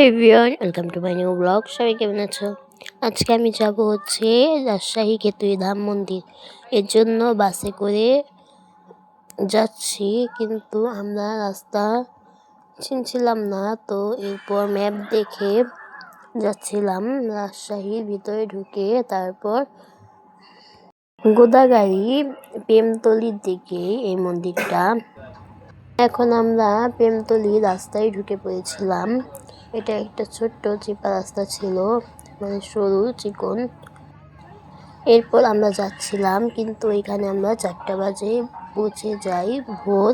Everyone, welcome to my new blog. সবাই কেমন আছো? আজকে আমি যাব হচ্ছে রাজশাহী কেতুই ধাম মন্দির। এর জন্য বাসে করে যাচ্ছি, কিন্তু আমরা রাস্তা চিনছিলাম না, তো এরপর ম্যাপ দেখে যাচ্ছিলাম রাজশাহীর ভিতরে ঢুকে, তারপর গোদাগাড়ি প্রেমতলির দিকে এই মন্দিরটা। এখন আমরা প্রেমতলি রাস্তায় ঢুকে পড়েছিলাম। এটা একটা ছোট্ট চিপা রাস্তা ছিল, মানে সরু চিকন। এরপর আমরা যাচ্ছিলাম, কিন্তু এখানে আমরা 4টা বাজে পৌঁছে যাই ভোর।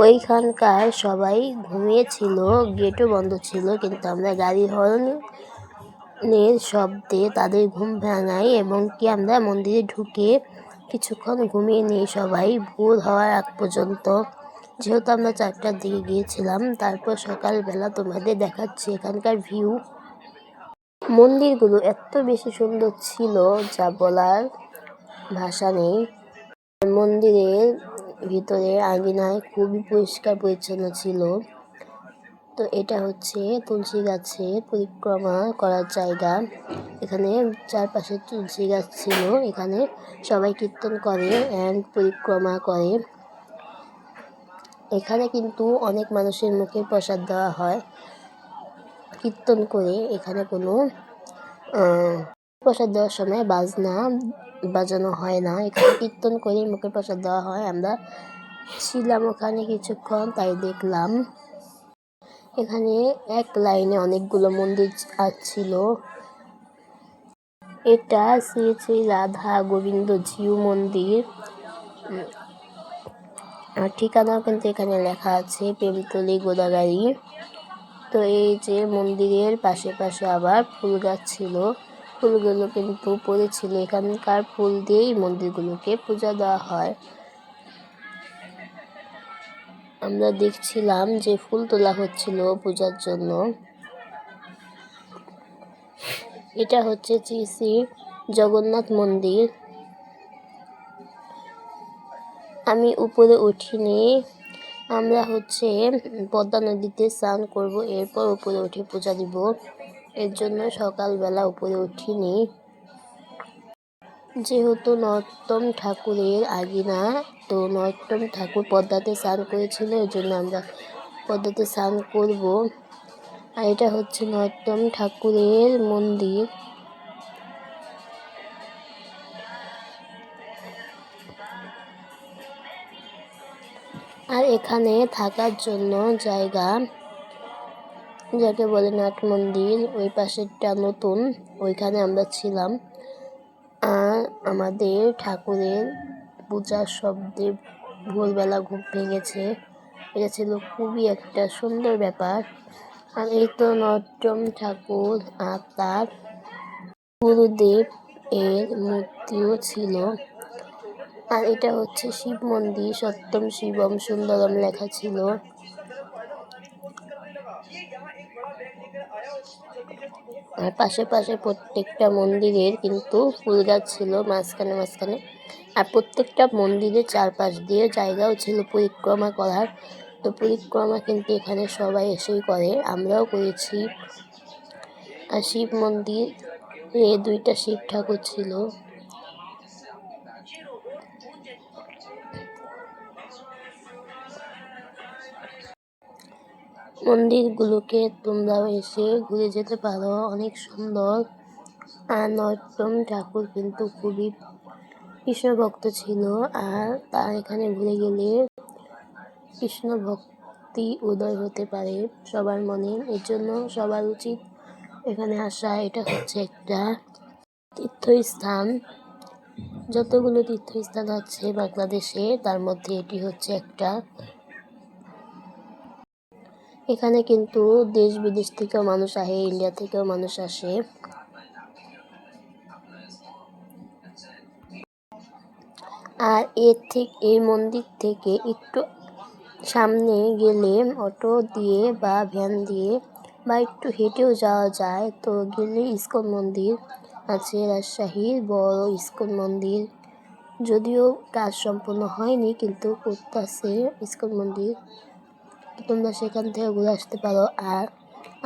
ওইখানকার সবাই ঘুমিয়েছিল, গেটও বন্ধ ছিল, কিন্তু আমরা গাড়ি হর্নের শব্দে তাদের ঘুম ভাঙাই এবং কি আমরা মন্দিরে ঢুকে কিছুক্ষণ ঘুমিয়ে নিই সবাই ভোর হওয়ার আগ পর্যন্ত। যেহেতু আমরা 4টার দিকে গিয়েছিলাম, তারপর সকালবেলা তোমাদের দেখাচ্ছি এখানকার ভিউ। মন্দিরগুলো এত বেশি সুন্দর ছিল যা বলার ভাষা নেই। মন্দিরের ভিতরে আঙিনায় খুবই পরিষ্কার পরিচ্ছন্ন ছিল। তো এটা হচ্ছে তুলসী গাছের পরিক্রমা করার জায়গা। এখানে চারপাশে তুলসী গাছ ছিল, এখানে সবাই কীর্তন করে অ্যান্ড পরিক্রমা করে। এখানে কিন্তু অনেক মানুষের মুখে প্রসাদ দেওয়া হয় কীর্তন করে। এখানে কোনো প্রসাদ দেওয়ার সময় বাজনা বাজানো হয় না, এখানে কীর্তন করে মুখে প্রসাদ দেওয়া হয়। আমরা ছিলাম ওখানে কিছুক্ষণ, তাই দেখলাম এখানে এক লাইনে অনেকগুলো মন্দির ছিল। এটা শ্রী শ্রী রাধা গোবিন্দ জিউ মন্দির, আর ঠিকানাও কিন্তু এখানে লেখা আছে প্রেমতলি গোদাগাড়ি। তো এই যে মন্দিরের পাশে পাশে আবার ফুল গাছ ছিল, ফুলগুলো কিন্তু পড়েছিল। এখানকার ফুল দিয়েই মন্দিরগুলোকে পূজা দেওয়া হয়। আমরা দেখছিলাম যে ফুল তোলা হচ্ছিল পূজার জন্য। এটা হচ্ছে শ্রী শ্রী জগন্নাথ মন্দির। আমি উপরে উঠিনি, আমরা হচ্ছে পদ্মা নদীতে স্নান করব, এরপর উপরে উঠে পূজা দিব। এর জন্য সকালবেলা উপরে উঠিনি। যেহেতু নরোত্তম ঠাকুরের আগিনা, তো নরোত্তম ঠাকুর পদ্মাতে স্নান করেছিল, এর জন্য আমরা পদ্মাতে স্নান করব। আর এটা হচ্ছে নরোত্তম ঠাকুরের মন্দির। আর এখানে থাকার জন্য জায়গা, যাকে বলে নাট মন্দির, ওই পাশেরটা নতুন, ওইখানে আমরা ছিলাম। আর আমাদের ঠাকুরের পূজার শব্দে ভোরবেলা ঘুম ভেঙেছে। এটা ছিল খুবই একটা সুন্দর ব্যাপার। আর এই তো নরোত্তম ঠাকুর আর তার গুরুদেব এর মূর্তিও ছিল। আর এটা হচ্ছে শিব মন্দির, সত্যম শিবম সুন্দরম লেখা ছিল। আর পাশে পাশে প্রত্যেকটা মন্দিরের কিন্তু ফুল গাছ ছিল মাঝখানে মাঝখানে। আর প্রত্যেকটা মন্দিরের চারপাশ দিয়ে জায়গাও ছিল পরিক্রমা করার। তো পরিক্রমা কিন্তু এখানে সবাই এসেই করে, আমরাও করেছি। আর শিব মন্দিরে 2টা শিব ঠাকুর ছিল। মন্দিরগুলোকে তোমরাও এসে ঘুরে যেতে পারো, অনেক সুন্দর। আর নরোত্তম ঠাকুর কিন্তু খুবই কৃষ্ণ ভক্ত ছিল, আর তার এখানে ঘুরে গেলে কৃষ্ণ ভক্তি উদয় হতে পারে সবার মনে। এর জন্য সবার উচিত এখানে আসা। এটা হচ্ছে একটা তীর্থস্থান। যতগুলো তীর্থস্থান আছে বাংলাদেশে, তার মধ্যে এটি হচ্ছে একটা। এখানে কিন্তু দেশ বিদেশ থেকেও মানুষ আসে, ইন্ডিয়া থেকেও মানুষ আসে। আর এই মন্দির থেকে একটু সামনে গেলে অটো দিয়ে বা ভ্যান দিয়ে বা একটু হেঁটেও যাওয়া যায়। তো গেলে ইস্কন মন্দির আছে, রাজশাহীর বড় ইস্কন মন্দির। যদিও কাজ সম্পূর্ণ হয়নি, কিন্তু করতেছে ইস্কন মন্দির। তো তোমরা সেখান থেকে ঘুরে আসতে পারো। আর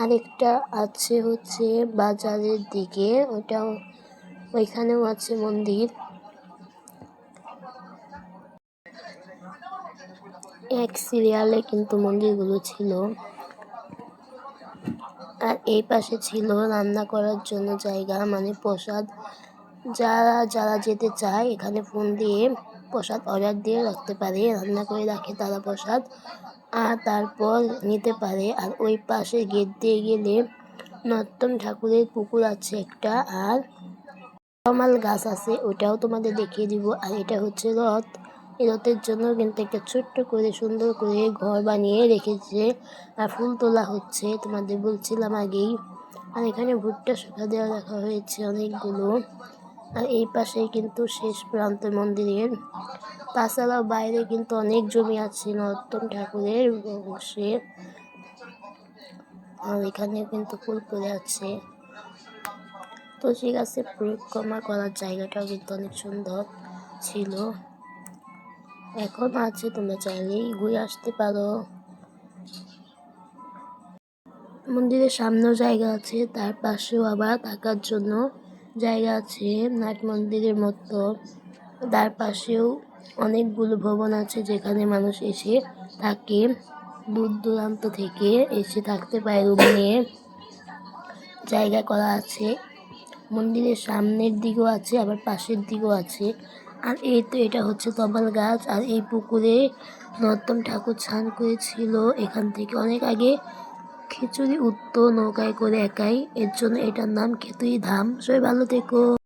আরেকটা আছে হচ্ছে বাজারের দিকে, ওইখানেও আছে মন্দির। এক সিরিয়ালে কিন্তু মন্দিরগুলো ছিল। আর এই পাশে ছিল রান্না করার জন্য জায়গা, মানে প্রসাদ। যারা যারা যেতে চায় এখানে ফোন দিয়ে প্রসাদ অর্ডার দিয়ে রাখতে পারে, রান্না করে রাখে তারা প্রসাদ, আর তারপর নিতে পারে। আর ওই পাশে গেট দিয়ে গেলে নর্তম ঠাকুরের পুকুর আছে একটা, আর তমাল গাছ আছে, ওটাও তোমাদের দেখিয়ে দিব। আর এটা হচ্ছে রথ। এই রথের জন্য কিন্তু একটা ছোট্ট করে সুন্দর করে ঘর বানিয়ে রেখেছে, আর ফুল তোলা হচ্ছে, তোমাদের বলছিলাম আগেই। আর এখানে ভুট্টা শুকা দেওয়া রাখা হয়েছে অনেকগুলো। আর এই পাশে কিন্তু শেষ প্রান্ত মন্দিরের। তাছাড়াও বাইরে কিন্তু অনেক জমি আছে নর্তম ঠাকুরের বসে। আর এখানে কিন্তু ফুল পড়ে আছে। তো ঠিক আছে, পরিক্রমা করার জায়গাটাও কিন্তু অনেক সুন্দর ছিল, এখন আছে, তোমরা চাইলেই ঘুরে আসতে পারো। মন্দিরের সামনেও জায়গা আছে, তার পাশেও আবার থাকার জন্য জায়গা আছে নাট মন্দিরের মতো। তার পাশেও অনেকগুলো ভবন আছে যেখানে মানুষ এসে থাকে, দূর দূরান্ত থেকে এসে থাকতে পারে রুম নিয়ে, জায়গা করা আছে। মন্দিরের সামনের দিকেও আছে, আবার পাশের দিকেও আছে। আর এই তো এটা হচ্ছে তমাল গাছ। আর এই পুকুরে নর্তম ঠাকুর স্নান করেছিল এখান থেকে অনেক আগে। খিচুড়ি উঠতো নৌকায় করে একাই, এর জন্য এটার নাম খেতুই ধাম। সবাই ভালো থেকো।